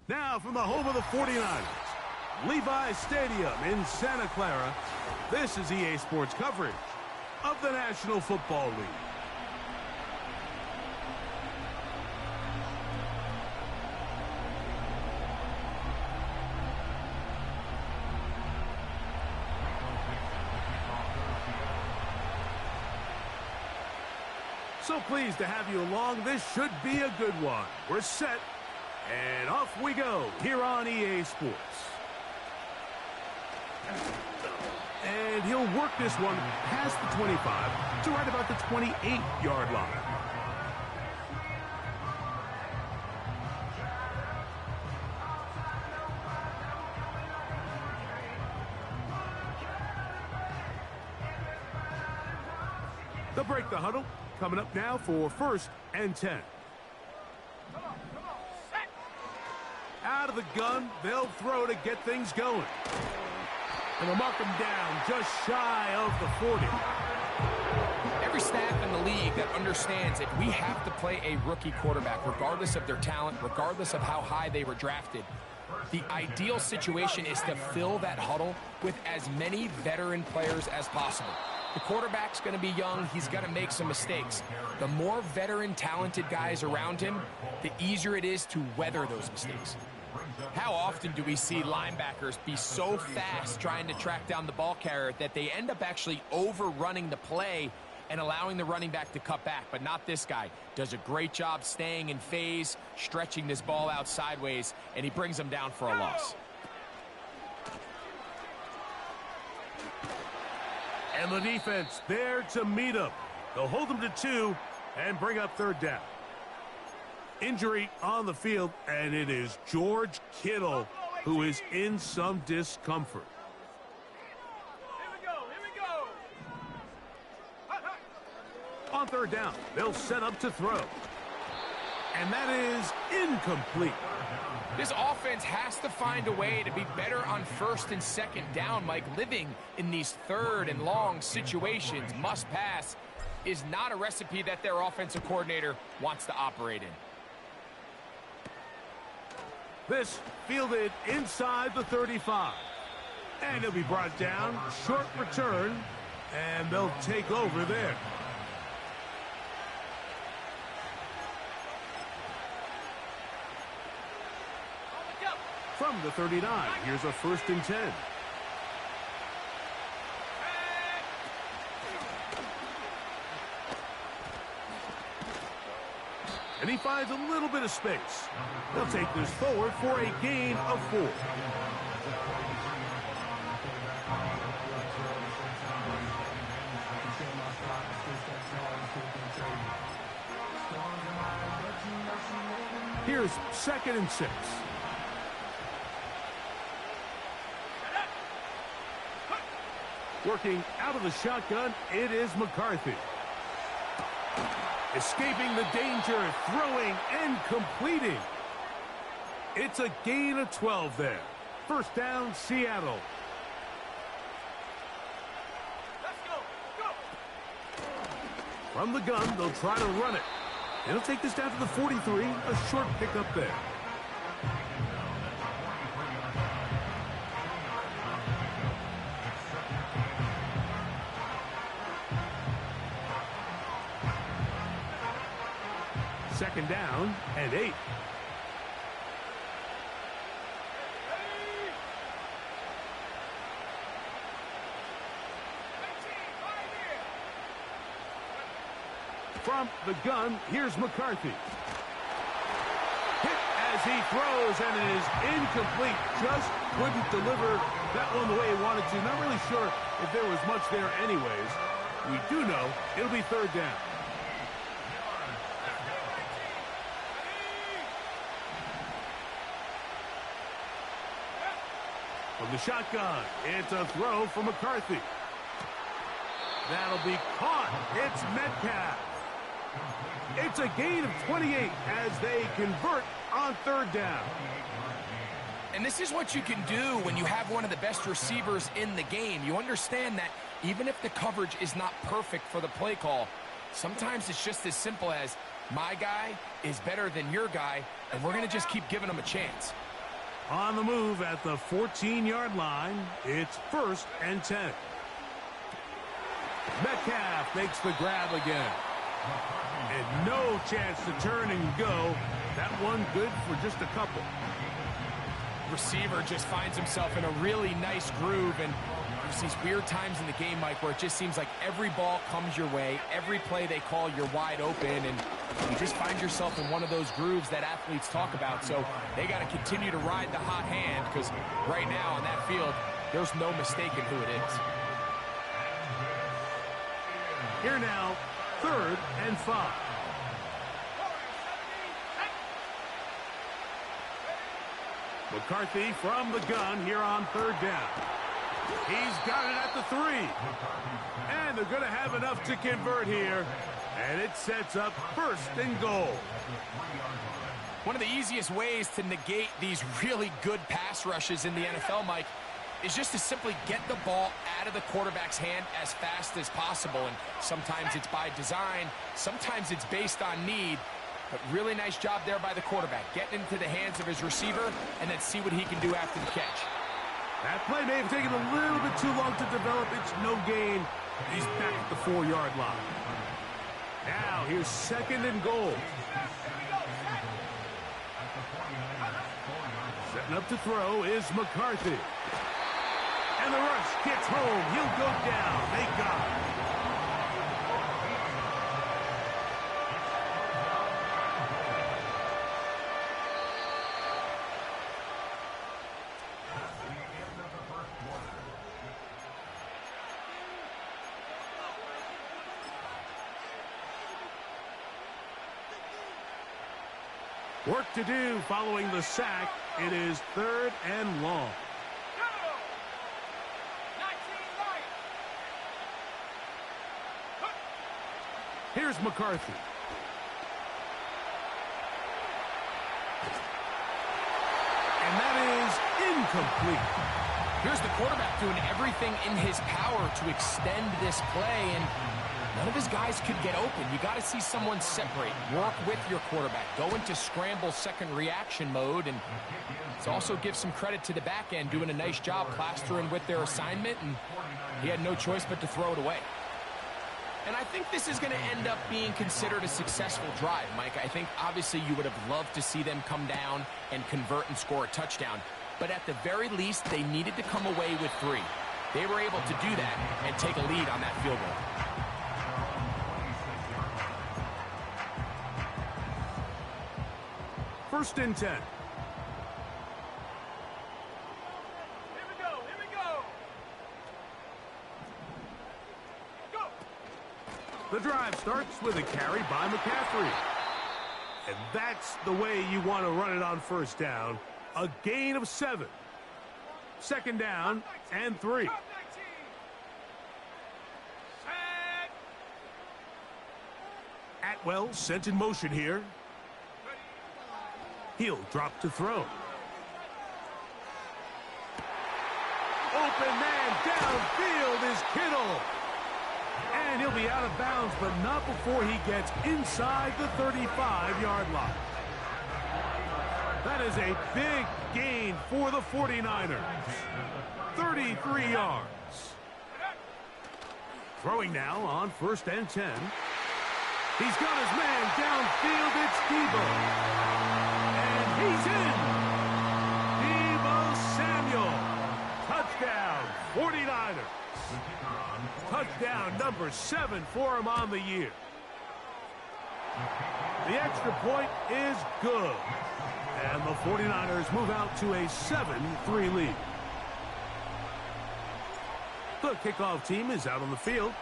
Now from the home of the 49ers, Levi Stadium in Santa Clara, this is EA Sports coverage of the National Football League. So pleased to have you along. This should be a good one. We're set, and off we go here on EA Sports. And he'll work this one past the 25 to right about the 28-yard line. They'll break the huddle. Coming up now for 1st and 10. Out of the gun, they'll throw to get things going. And they'll mark him down just shy of the 40. Every staff in the league that understands that we have to play a rookie quarterback, regardless of their talent, regardless of how high they were drafted. The ideal situation is to fill that huddle with as many veteran players as possible. The quarterback's going to be young. He's going to make some mistakes. The more veteran, talented guys around him, the easier it is to weather those mistakes. How often do we see linebackers be so fast trying to track down the ball carrier that they end up actually overrunning the play and allowing the running back to cut back? But not this guy. Does a great job staying in phase, stretching this ball out sideways, and he brings them down for a loss. And the defense there to meet him. They'll hold him to 2 and bring up 3rd down. Injury on the field, and it is George Kittle who is in some discomfort. Here we go. On 3rd down, they'll set up to throw. And that is incomplete. This offense has to find a way to be better on 1st and 2nd down, Mike. Living in these 3rd and long situations, must pass, is not a recipe that their offensive coordinator wants to operate in. This fielded inside the 35. And he'll be brought down, short return, and they'll take over there. From the 39, here's a 1st and 10. And he finds a little bit of space. They'll take this forward for a gain of 4. Here's 2nd and 6. Working out of the shotgun, it is McCarthy. Escaping the danger, throwing and completing. It's a gain of 12 there. 1st down, Seattle. Let's go. From the gun, they'll try to run it. They'll take this down to the 43, a short pickup there. Second down and 8. From the gun, here's McCarthy. Hit as he throws, and it is incomplete. Just couldn't deliver that one the way he wanted to. Not really sure if there was much there anyways. We do know it'll be 3rd down. From the shotgun, it's a throw for McCarthy. That'll be caught. It's Metcalf. It's a gain of 28 as they convert on 3rd down. And this is what you can do when you have one of the best receivers in the game. You understand that even if the coverage is not perfect for the play call, sometimes it's just as simple as, my guy is better than your guy, and we're going to just keep giving him a chance. On the move at the 14-yard line, it's 1st and 10. Metcalf makes the grab again. And no chance to turn and go. That one good for just a couple. Receiver just finds himself in a really nice groove, and there's these weird times in the game, Mike, where it just seems like every ball comes your way, every play they call, you're wide open, and you just find yourself in one of those grooves that athletes talk about. So they got to continue to ride the hot hand, because right now on that field, there's no mistaking who it is. Here now, 3rd and 5. McCarthy from the gun here on 3rd down. He's got it at the 3. And they're going to have enough to convert here. And it sets up 1st and goal. One of the easiest ways to negate these really good pass rushes in the NFL, Mike, is just to simply get the ball out of the quarterback's hand as fast as possible. And sometimes it's by design, sometimes it's based on need. But really nice job there by the quarterback, getting into the hands of his receiver and then see what he can do after the catch. That play may have taken a little bit too long to develop. It's no gain. He's back at the 4-yard line. Now here's 2nd and goal. Setting up to throw is McCarthy. And the rush gets home. He'll go down. They got it. Work to do following the sack. It is 3rd and long. Here's McCarthy. And that is incomplete. Here's the quarterback doing everything in his power to extend this play, and none of his guys could get open. You got to see someone separate, work with your quarterback, go into scramble second reaction mode, and it also gives some credit to the back end doing a nice job plastering with their assignment, and he had no choice but to throw it away. And I think this is going to end up being considered a successful drive, Mike. I think obviously you would have loved to see them come down and convert and score a touchdown. But at the very least, they needed to come away with 3. They were able to do that and take a lead on that field goal. 1st and 10. The drive starts with a carry by McCaffrey. And that's the way you want to run it on 1st down. A gain of 7. 2nd down and 3. Atwell sent in motion here. He'll drop to throw. Open man downfield is Kittle. And he'll be out of bounds, but not before he gets inside the 35-yard line. That is a big gain for the 49ers. 33 yards. Throwing now on 1st and 10. He's got his man downfield. It's Debo. And he's in. Debo Samuel. Touchdown, 49ers. Touchdown number 7 for him on the year. The extra point is good. And the 49ers move out to a 7-3 lead. The kickoff team is out on the field.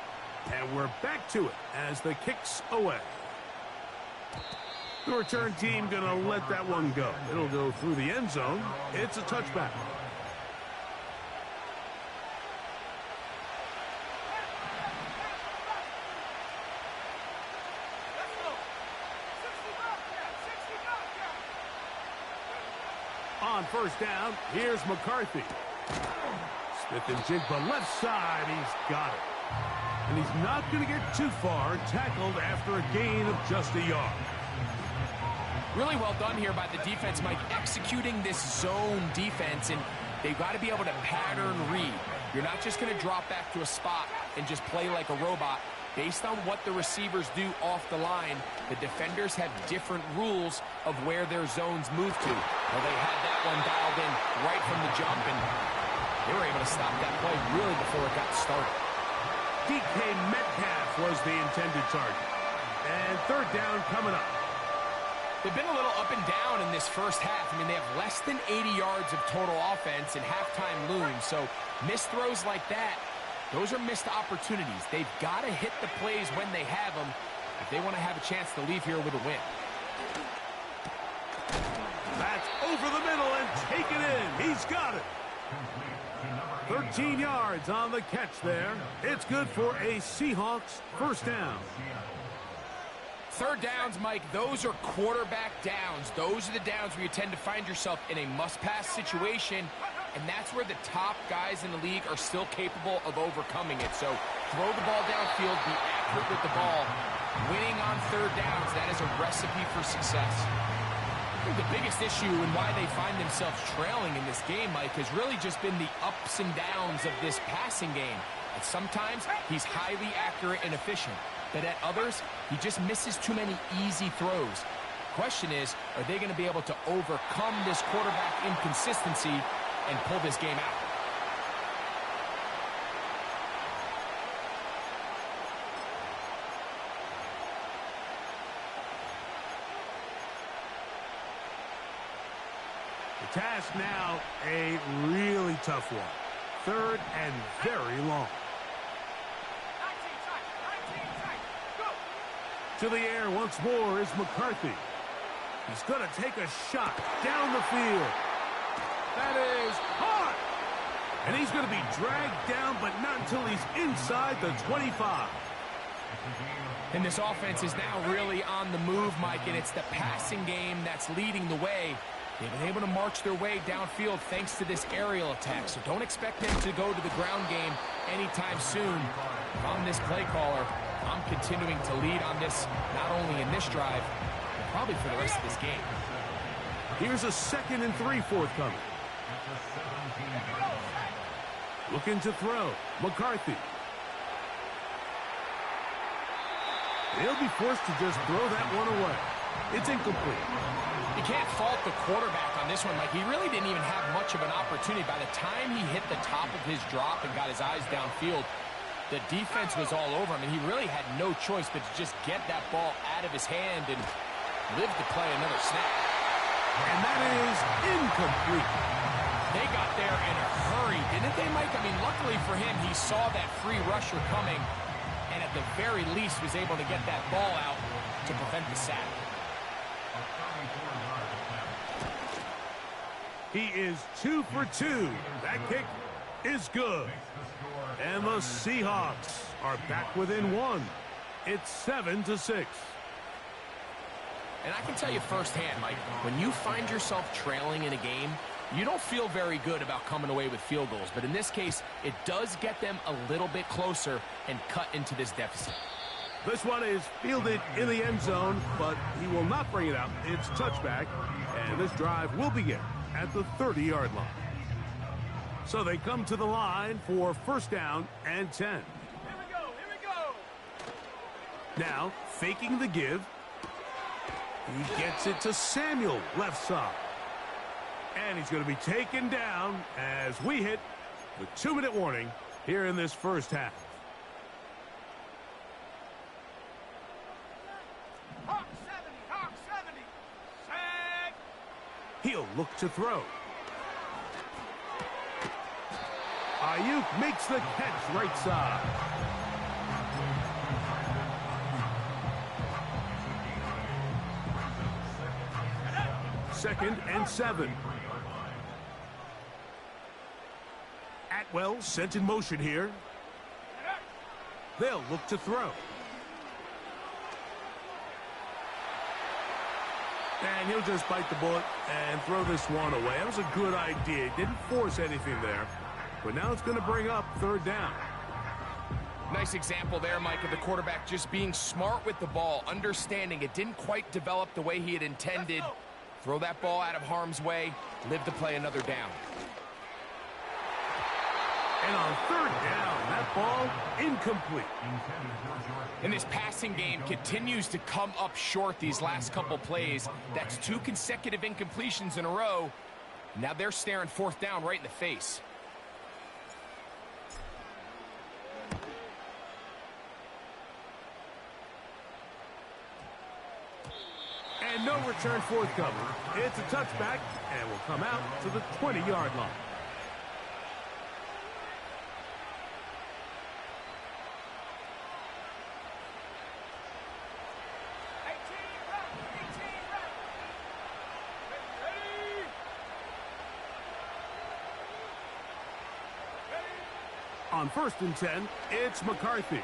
And we're back to it as the kick's away. The return team going to let that one go. It'll go through the end zone. It's a touchback. On 1st down, here's McCarthy. Smith and Jigba left side. He's got it. And he's not going to get too far, tackled after a gain of just a yard. Really well done here by the defense, Mike, executing this zone defense, and they've got to be able to pattern read. You're not just going to drop back to a spot and just play like a robot. Based on what the receivers do off the line, the defenders have different rules of where their zones move to. Well, they had that one dialed in right from the jump, and they were able to stop that play really before it got started. DK Metcalf was the intended target. And third down coming up. They've been a little up and down in this first half. I mean, they have less than 80 yards of total offense, and halftime looms. So missed throws like that, those are missed opportunities. They've got to hit the plays when they have them if they want to have a chance to leave here with a win. That's over the middle and taken in. He's got it. 13 yards on the catch there. It's good for a Seahawks first down. Third downs, Mike, those are quarterback downs. Those are the downs where you tend to find yourself in a must-pass situation, and that's where the top guys in the league are still capable of overcoming it. So throw the ball downfield, be accurate with the ball. Winning on third downs, that is a recipe for success. I think the biggest issue and why they find themselves trailing in this game, Mike, has really just been the ups and downs of this passing game. And sometimes he's highly accurate and efficient, but at others, he just misses too many easy throws. Question is, are they going to be able to overcome this quarterback inconsistency and pull this game out? The task now, a really tough one. Third and very long. 19 tight, go! To the air once more is McCarthy. He's going to take a shot down the field. That is hard. And he's going to be dragged down, but not until he's inside the 25. And this offense is now really on the move, Mike, and it's the passing game that's leading the way. They've been able to march their way downfield thanks to this aerial attack, so don't expect them to go to the ground game anytime soon. If I'm this play caller, I'm continuing to lead on this, not only in this drive, but probably for the rest of this game. Here's a 2nd and 3 forthcoming. Looking to throw. McCarthy. He'll be forced to just throw that one away. It's incomplete. You can't fault the quarterback on this one, Mike. He really didn't even have much of an opportunity. By the time he hit the top of his drop and got his eyes downfield, the defense was all over him, and he really had no choice but to just get that ball out of his hand and live to play another snap. And that is incomplete. They got there in a hurry, didn't they, Mike? I mean, luckily for him, he saw that free rusher coming, and at the very least was able to get that ball out to prevent the sack. He is 2 for 2. That kick is good. And the Seahawks are back within 1. It's 7-6. And I can tell you firsthand, Mike, when you find yourself trailing in a game, you don't feel very good about coming away with field goals. But in this case, it does get them a little bit closer and cut into this deficit. This one is fielded in the end zone, but he will not bring it out. It's touchback, and this drive will begin at the 30-yard line. So they come to the line for first down and 10. Here we go! Now, faking the give. He gets it to Samuel, left side. And he's going to be taken down as we hit the 2-minute warning here in this first half. Hawk 70! Sack! He'll look to throw. Ayuk makes the catch right side. Second and 7. Atwell sent in motion here. They'll look to throw. And he'll just bite the bullet and throw this one away. That was a good idea. Didn't force anything there. But now it's going to bring up third down. Nice example there, Mike, of the quarterback just being smart with the ball, understanding it didn't quite develop the way he had intended. Throw that ball out of harm's way, live to play another down. And on third down, that ball incomplete. And this passing game continues to come up short these last couple plays. That's 2 consecutive incompletions in a row. Now they're staring fourth down right in the face. And no return forthcoming. It's a touchback and will come out to the 20-yard line. On 1st and 10, it's McCarthy.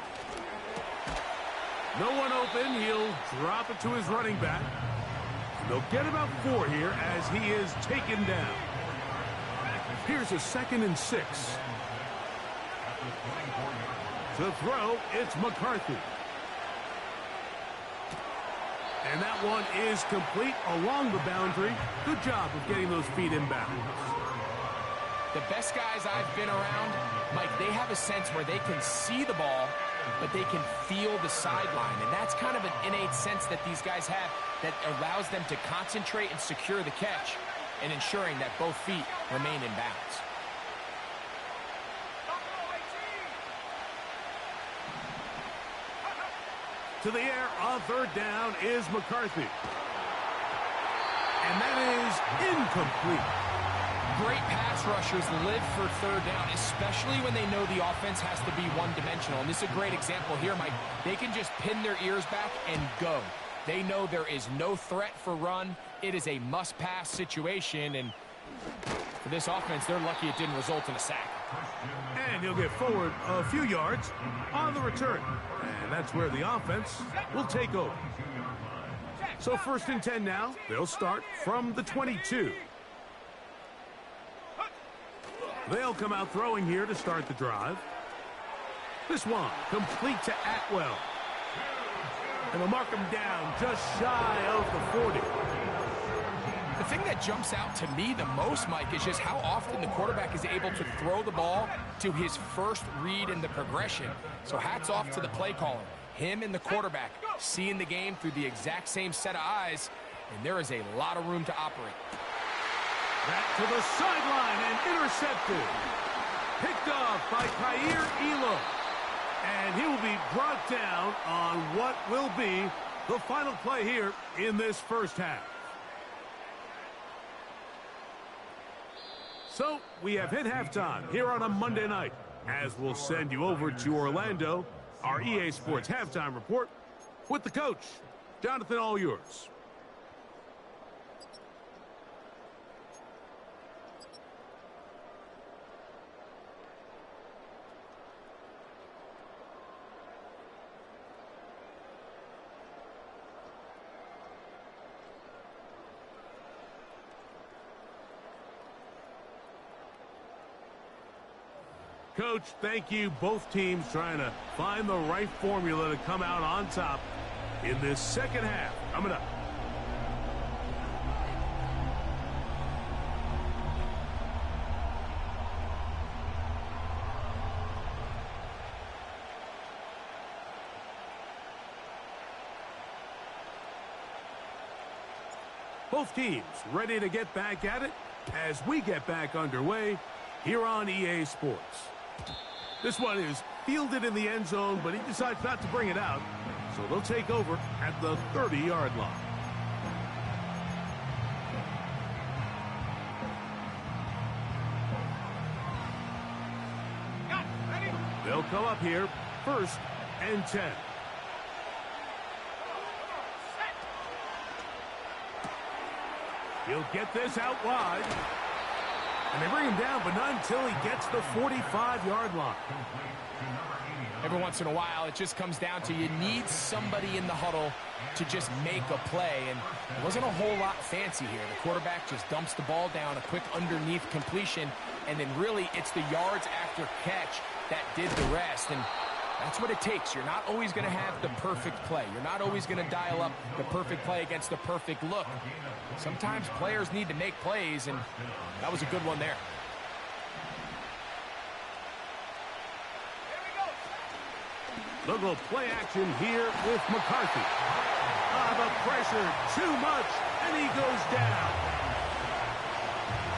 No one open. He'll drop it to his running back. They'll get about 4 here as he is taken down. Here's a 2nd and 6. To throw, it's McCarthy. And that one is complete along the boundary. Good job of getting those feet inbounds. The best guys I've been around, Mike, they have a sense where they can see the ball, but they can feel the sideline. And that's kind of an innate sense that these guys have that allows them to concentrate and secure the catch and ensuring that both feet remain in bounds. To the air on 3rd down is McCarthy. And that is incomplete. Great pass rushers live for 3rd down, especially when they know the offense has to be one-dimensional. And this is a great example here, Mike. They can just pin their ears back and go. They know there is no threat for run. It is a must-pass situation, and for this offense, they're lucky it didn't result in a sack. And he'll get forward a few yards on the return. And that's where the offense will take over. So 1st and 10 now. They'll start from the 22. They'll come out throwing here to start the drive. This one complete to Atwell. And they'll mark him down just shy of the 40. The thing that jumps out to me the most, Mike, is just how often the quarterback is able to throw the ball to his first read in the progression. So hats off to the play caller. Him and the quarterback seeing the game through the exact same set of eyes, and there is a lot of room to operate. Back to the sideline and intercepted. Picked off by Kair Elo. And he will be brought down on what will be the final play here in this first half. So we have hit halftime here on a Monday night, as we'll send you over to Orlando, our EA Sports halftime report with the coach. Jonathan, all yours. Coach, thank you. Both teams trying to find the right formula to come out on top in this second half. Coming up. Both teams ready to get back at it as we get back underway here on EA Sports. This one is fielded in the end zone, but he decides not to bring it out. So they'll take over at the 30-yard line. They'll come up here, 1st and 10. He'll get this out wide. And they bring him down, but not until he gets the 45-yard line. Every once in a while, it just comes down to you need somebody in the huddle to just make a play. And it wasn't a whole lot fancy here. The quarterback just dumps the ball down, a quick underneath completion, and then really it's the yards after catch that did the rest. And That's what it takes. You're not always going to have the perfect play. You're not always going to dial up the perfect play against the perfect look. Sometimes players need to make plays, and that was a good one there. They'll go play action here with McCarthy. The pressure, too much, and he goes down.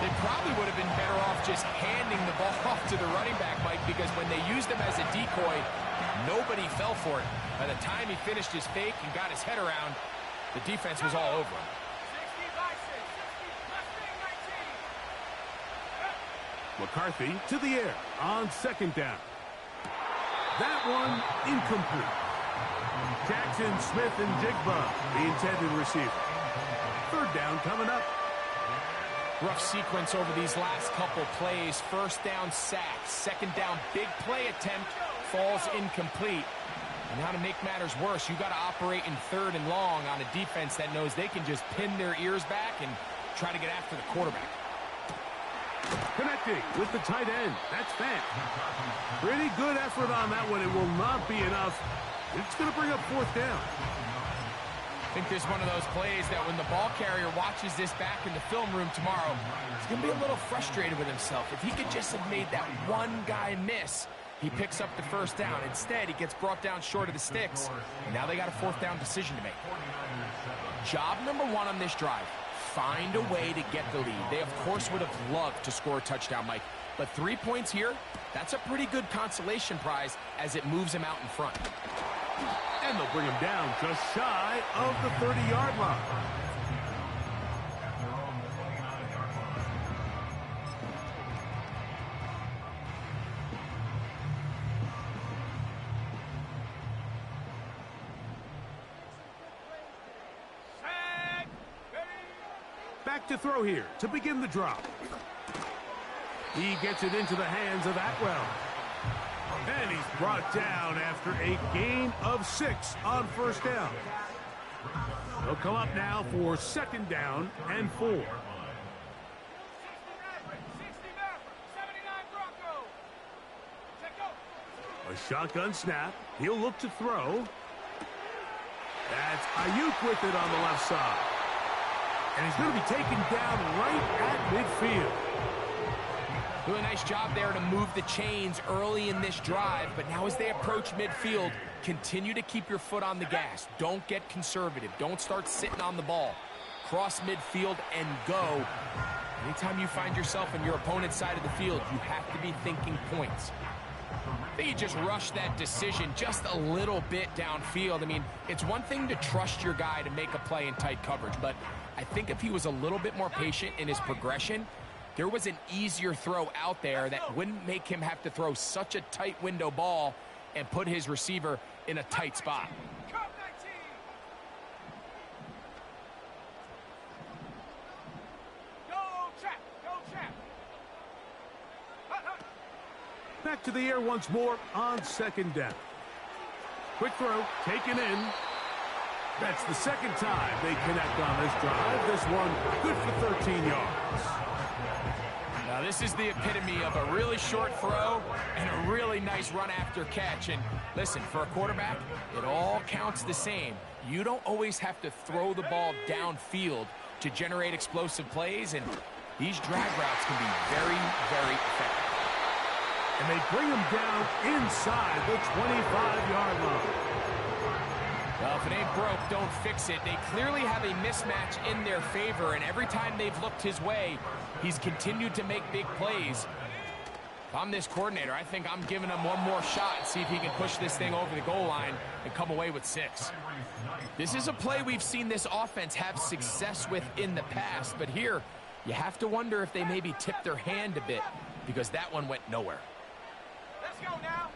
They probably would have been better off just handing the ball off to the running back, Mike, because when they used him as a decoy, nobody fell for it. By the time he finished his fake and got his head around, the defense was all over him. 60 by 6, 60 plus 19. McCarthy to the air on second down. That one incomplete. Jackson, Smith, and Jigba, the intended receiver. Third down coming up. Rough sequence over these last couple plays. First down, sack. Second down, big play attempt, falls incomplete. And now to make matters worse, you got to operate in third and long on a defense that knows they can just pin their ears back and try to get after the quarterback. Connecting with the tight end. That's Fant. Pretty good effort on that one. It will not be enough. It's going to bring up fourth down. I think this is one of those plays that when the ball carrier watches this back in the film room tomorrow, he's going to be a little frustrated with himself. If he could just have made that one guy miss, he picks up the first down. Instead, he gets brought down short of the sticks. And now they got a fourth down decision to make. Job number one on this drive, find a way to get the lead. They, of course, would have loved to score a touchdown, Mike. But 3 points here, that's a pretty good consolation prize as it moves him out in front. And they'll bring him down just shy of the 30-yard line. Back to throw here to begin the drop. He gets it into the hands of Atwell. And he's brought down after a gain of 6 on first down. They'll come up now for second down and 4. 60 Maverick, 79 Bronco. Check go. A shotgun snap. He'll look to throw. That's Ayuk with it on the left side. And he's going to be taken down right at midfield. Doing a nice job there to move the chains early in this drive, but now as they approach midfield, continue to keep your foot on the gas. Don't get conservative. Don't start sitting on the ball. Cross midfield and go. Anytime you find yourself on your opponent's side of the field, you have to be thinking points. I think you just rushed that decision just a little bit downfield. I mean, it's one thing to trust your guy to make a play in tight coverage, but I think if he was a little bit more patient in his progression, there was an easier throw out there that wouldn't make him have to throw such a tight window ball and put his receiver in a tight spot. Come 19. Go trap, go trap. Back to the air once more on second down. Quick throw, taken in. That's the second time they connect on this drive. This one good for 13 yards. Now this is the epitome of a really short throw and a really nice run after catch. And listen, for a quarterback, it all counts the same. You don't always have to throw the ball downfield to generate explosive plays, and these drag routes can be very, very effective. And they bring him down inside the 25-yard line. Well, if it ain't broke, don't fix it. They clearly have a mismatch in their favor, and every time they've looked his way, he's continued to make big plays. If I'm this coordinator, I think I'm giving him one more shot and see if he can push this thing over the goal line and come away with 6. This is a play we've seen this offense have success with in the past, but here, you have to wonder if they maybe tipped their hand a bit because that one went nowhere. Let's go now.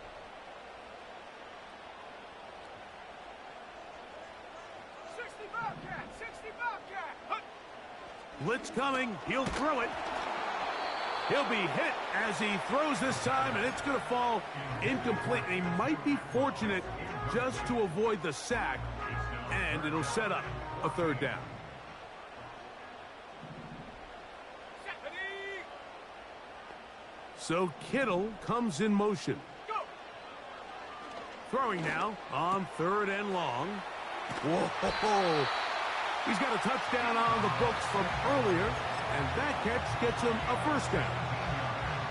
Blitz coming. He'll throw it. He'll be hit as he throws this time, and it's going to fall incomplete. He might be fortunate just to avoid the sack, and it'll set up a third down. So Kittle comes in motion. Throwing now on 3rd and long. Whoa. He's got a touchdown on the books from earlier, and that catch gets him a first down.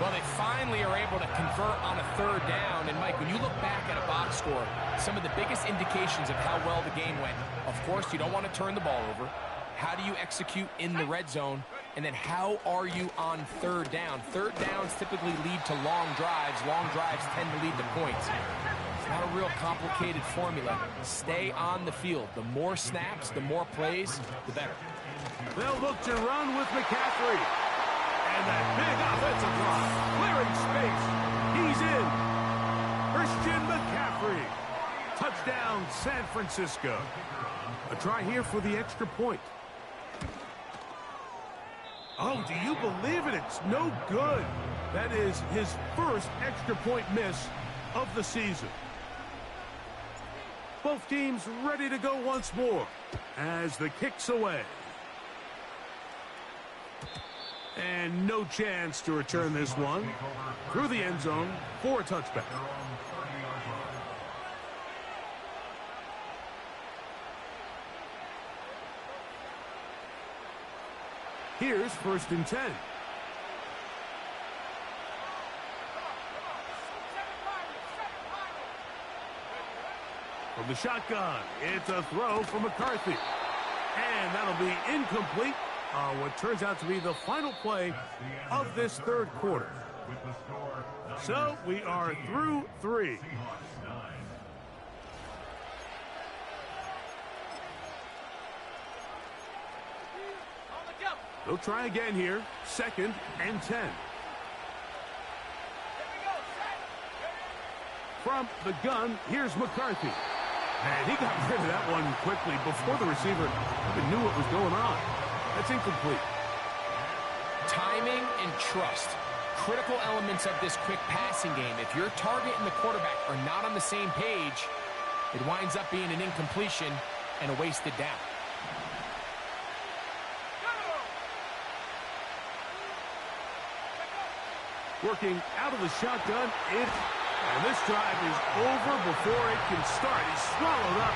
Well, they finally are able to convert on a 3rd down. And, Mike, when you look back at a box score, some of the biggest indications of how well the game went, of course, you don't want to turn the ball over. How do you execute in the red zone? And then how are you on 3rd down? 3rd downs typically lead to long drives. Long drives tend to lead to points. It's not a real complicated formula. Stay on the field. The more snaps, the more plays, the better. They'll look to run with McCaffrey. And that big offensive line, clearing space. He's in. Christian McCaffrey. Touchdown, San Francisco. A try here for the extra point. Oh, do you believe it? It's no good. That is his first extra point miss of the season. Both teams ready to go once more as the kick's away. And no chance to return this one through the end zone for a touchback. Here's 1st and 10. From the shotgun, it's a throw for McCarthy. And that'll be incomplete. What turns out to be the final play of this 3rd quarter. So we are through 3. They'll try again here. 2nd and 10. From the gun, here's McCarthy. And he got rid of that one quickly before the receiver even knew what was going on. That's incomplete. Timing and trust. Critical elements of this quick passing game. If your target and the quarterback are not on the same page, it winds up being an incompletion and a wasted down. Working out of the shotgun. And this drive is over before it can start. He's swallowed up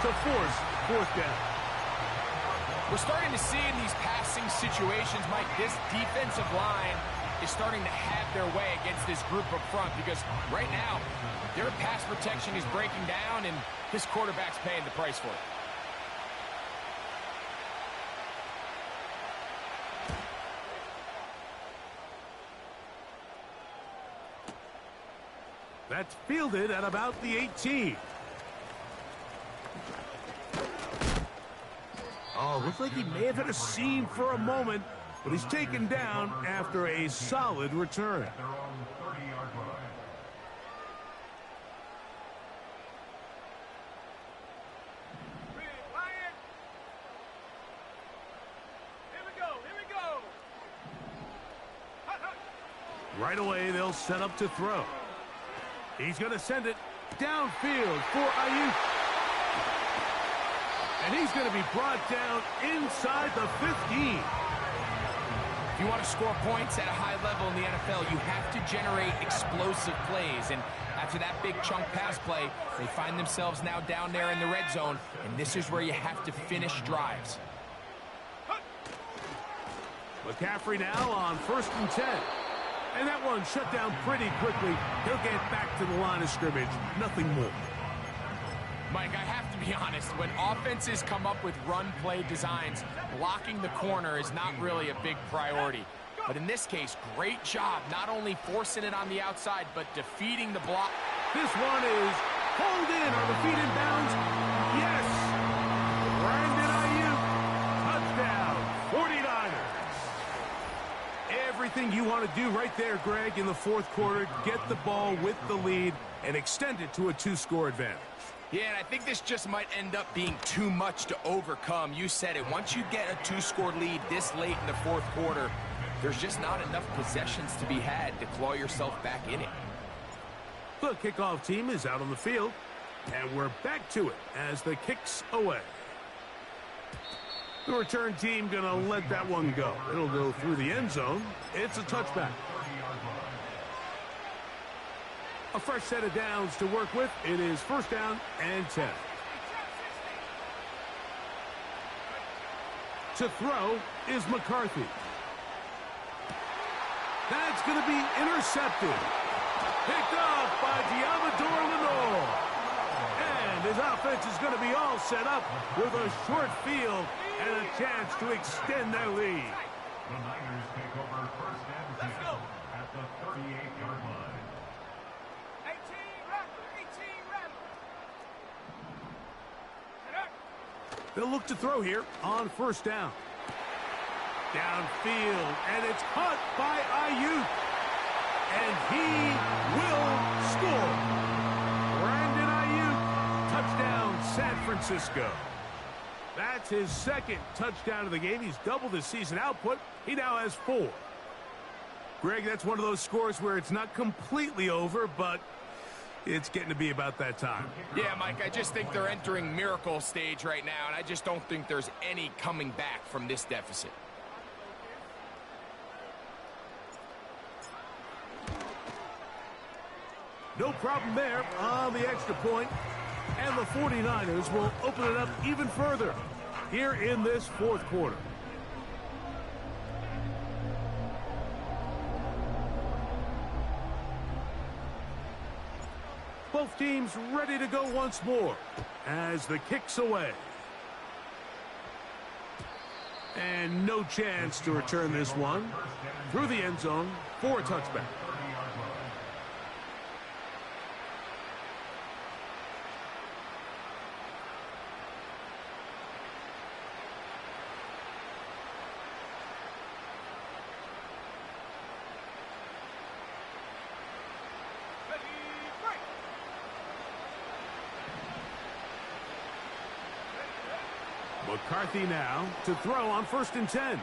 to force 4th down. We're starting to see in these passing situations, Mike, this defensive line is starting to have their way against this group up front because right now, their pass protection is breaking down and this quarterback's paying the price for it. That's fielded at about the 18. Oh, looks like he may have had a seam for a moment, but he's taken down after a solid return. Right away, they'll set up to throw. He's going to send it downfield for Ayuk. And he's going to be brought down inside the 15. If you want to score points at a high level in the NFL, you have to generate explosive plays. And after that big chunk pass play, they find themselves now down there in the red zone. And this is where you have to finish drives. McCaffrey now on 1st and 10. And that one shut down pretty quickly. He'll get back to the line of scrimmage. Nothing more. Mike, I have to be honest. When offenses come up with run play designs, blocking the corner is not really a big priority. But in this case, great job not only forcing it on the outside, but defeating the block. This one is pulled in. Are the feet in bounds? Yes. Brandon Ayuk. Touchdown. 49ers. Everything you want to do right there, Greg, in the 4th quarter. Get the ball with the lead and extend it to a 2-score advantage. Yeah, and I think this just might end up being too much to overcome. You said it. Once you get a 2-score lead this late in the 4th quarter, there's just not enough possessions to be had to claw yourself back in it. The kickoff team is out on the field, and we're back to it as the kick's away. The return team going to let that one go. It'll go through the end zone. It's a touchback. A fresh set of downs to work with. It is first down and 10. To throw is McCarthy. That's going to be intercepted. Picked off by Diamador Lenore. And his offense is going to be all set up with a short field and a chance to extend their lead. The Niners take over first and 10 at the 38-yard line. 18 Rattler. They'll look to throw here on first down. Downfield, and it's caught by Ayuk. And he will score. Brandon Ayuk, touchdown San Francisco. That's his second touchdown of the game. He's doubled his season output. He now has 4. Greg, that's one of those scores where it's not completely over, but it's getting to be about that time. Yeah, Mike, I just think they're entering miracle stage right now, and I just don't think there's any coming back from this deficit. No problem there on the extra point. And the 49ers will open it up even further here in this fourth quarter. Both teams ready to go once more as the kick's away. And no chance to return this one through the end zone for a touchback. McCarthy now to throw on first and 10.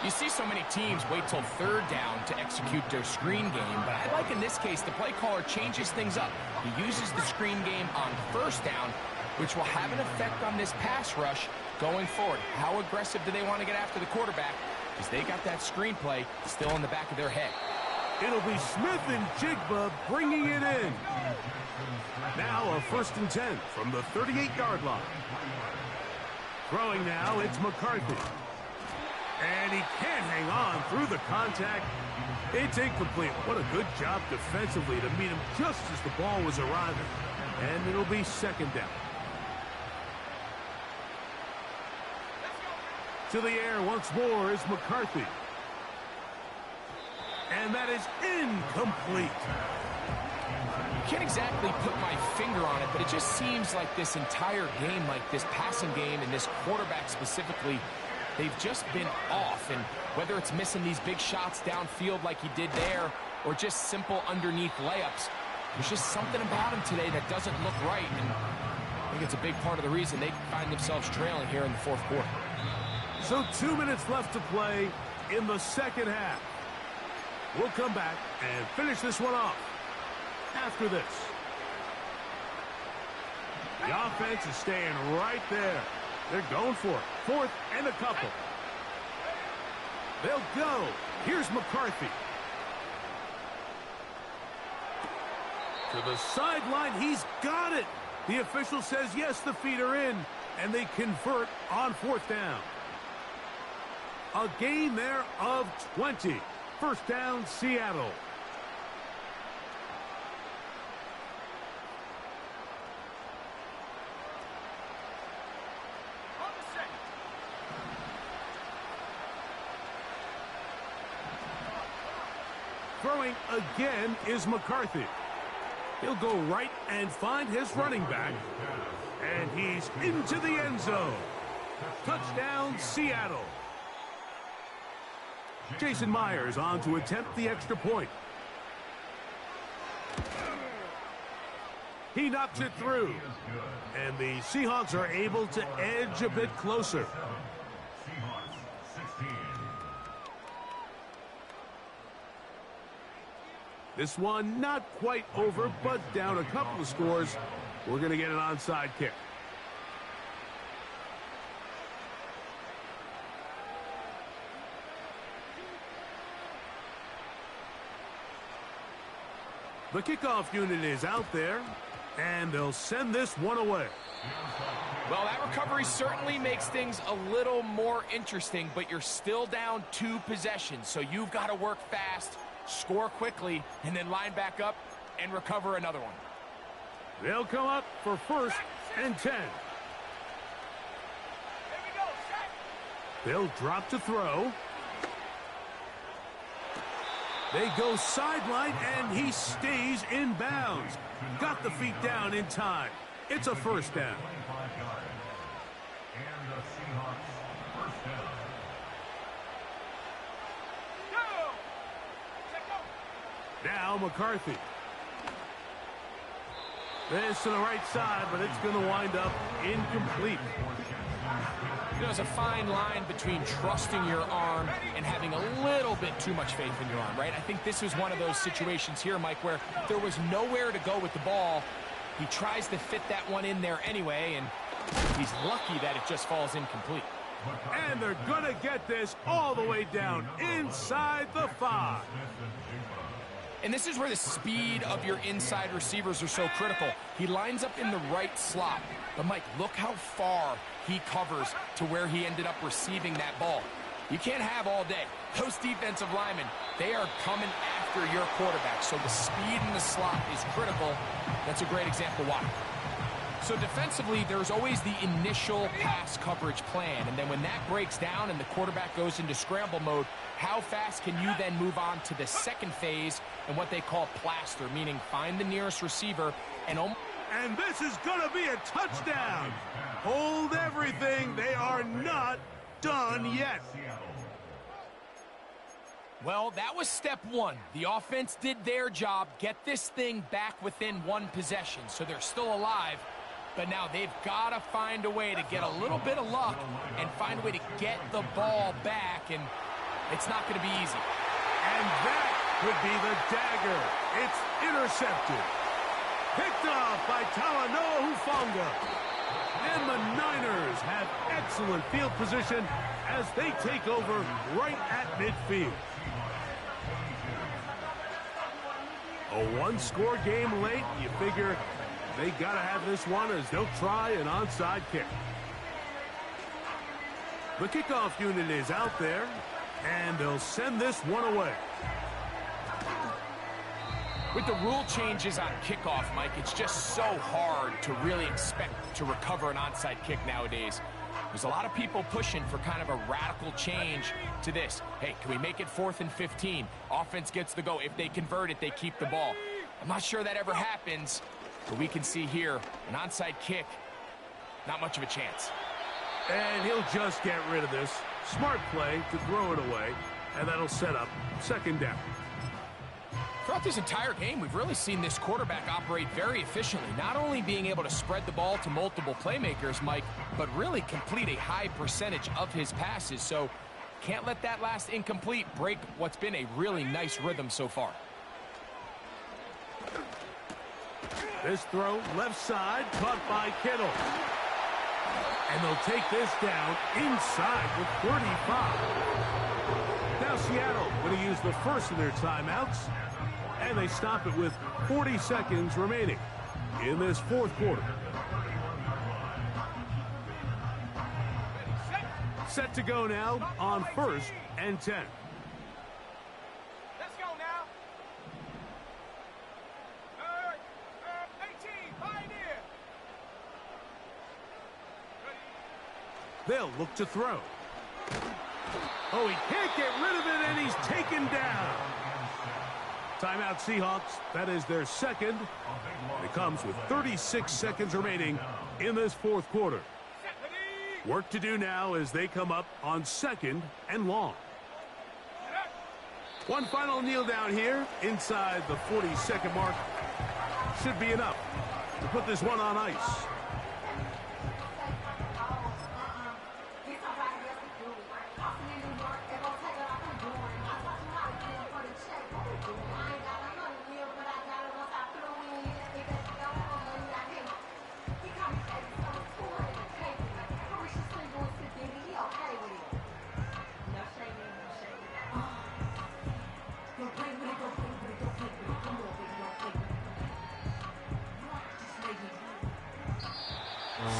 You see so many teams wait till third down to execute their screen game, but I like in this case the play caller changes things up. He uses the screen game on first down, which will have an effect on this pass rush going forward. How aggressive do they want to get after the quarterback? Because they got that screen play still in the back of their head. It'll be Smith and Jigba bringing it in. Now a first and 10 from the 38-yard line. Throwing now, it's McCarthy. And he can't hang on through the contact. It's incomplete. What a good job defensively to meet him just as the ball was arriving. And it'll be second down. To the air once more is McCarthy. And that is incomplete. Can't exactly put my finger on it, but it just seems like this entire game, like this passing game and this quarterback specifically, they've just been off. And whether it's missing these big shots downfield like he did there or just simple underneath layups, there's just something about him today that doesn't look right. And I think it's a big part of the reason they find themselves trailing here in the fourth quarter. So 2 minutes left to play in the second half. We'll come back and finish this one off after this. The offense is staying right there. They're going for it. Fourth and a couple. They'll go. Here's McCarthy. To the sideline. He's got it. The official says yes, the feet are in, and they convert on fourth down. A gain there of 20. First down, Seattle. Throwing again is McCarthy. He'll go right and find his running back. And he's into the end zone. Touchdown, Seattle. Jason Myers on to attempt the extra point. He knocks it through. And the Seahawks are able to edge a bit closer. This one not quite over, but down a couple of scores. We're going to get an onside kick. The kickoff unit is out there, and they'll send this one away. Well, that recovery certainly makes things a little more interesting, but you're still down 2 possessions, so you've got to work fast, score quickly, and then line back up and recover another one. They'll come up for 1st and 10. They'll drop to throw. They go sideline, and he stays in bounds. Got the feet down in time. It's a 1st down. And the Seahawks first down. Now McCarthy. This to the right side, but it's going to wind up incomplete. You know, there's a fine line between trusting your arm and having a little bit too much faith in your arm, right? I think this was one of those situations here, Mike, where there was nowhere to go with the ball. He tries to fit that one in there anyway, and he's lucky that it just falls incomplete. And they're going to get this all the way down inside the 5. And this is where the speed of your inside receivers are so critical. He lines up in the right slot. But, Mike, look how far he covers to where he ended up receiving that ball. You can't have all day. Those defensive linemen, they are coming after your quarterback. So the speed in the slot is critical. That's a great example why. So defensively, there's always the initial pass coverage plan. And then when that breaks down and the quarterback goes into scramble mode, how fast can you then move on to the second phase and what they call plaster, meaning find the nearest receiver and And this is going to be a touchdown. Hold everything. They are not done yet. Well, that was step 1. The offense did their job, get this thing back within 1 possession, so they're still alive. But now they've got to find a way to get a little bit of luck and find a way to get the ball back, and it's not going to be easy. And that could be the dagger. It's intercepted. Picked off by Talanoa Hufanga. And the Niners have excellent field position as they take over right at midfield. A 1-score game late. You figure they got to have this one as they'll try an onside kick. The kickoff unit is out there, and they'll send this one away. With the rule changes on kickoff, Mike, it's just so hard to really expect to recover an onside kick nowadays. There's a lot of people pushing for kind of a radical change to this. Hey, can we make it 4th and 15? Offense gets the go. If they convert it, they keep the ball. I'm not sure that ever happens, but we can see here an onside kick, not much of a chance. And he'll just get rid of this. Smart play to throw it away, and that'll set up 2nd down. Throughout this entire game, we've really seen this quarterback operate very efficiently, not only being able to spread the ball to multiple playmakers, Mike, but really complete a high percentage of his passes. So can't let that last incomplete break what's been a really nice rhythm so far. This throw left side, caught by Kittle. And they'll take this down inside the 35. Now Seattle going to use the first of their timeouts. And they stop it with 40 seconds remaining in this 4th quarter. Set to go now on 1st and 10. Let's go now. 18, Pioneer. They'll look to throw. Oh, he can't get rid of it, and he's taken down. Timeout Seahawks. That is their 2nd. It comes with 36 seconds remaining in this 4th quarter. Work to do now as they come up on 2nd and long. One final kneel down here inside the 40-second mark. Should be enough to put this one on ice.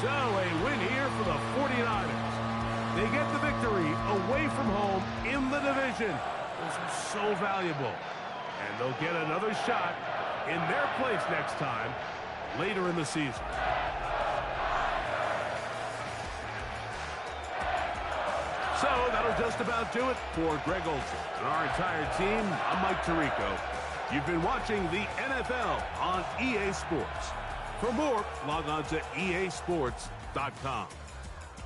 So a win here for the 49ers. They get the victory away from home in the division. Those are so valuable. And they'll get another shot in their place next time later in the season. So that'll just about do it for Greg Olsen and our entire team. I'm Mike Tirico. You've been watching the NFL on EA Sports. For more, log on to easports.com.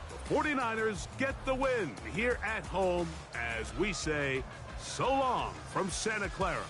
The 49ers get the win here at home as we say so long from Santa Clara.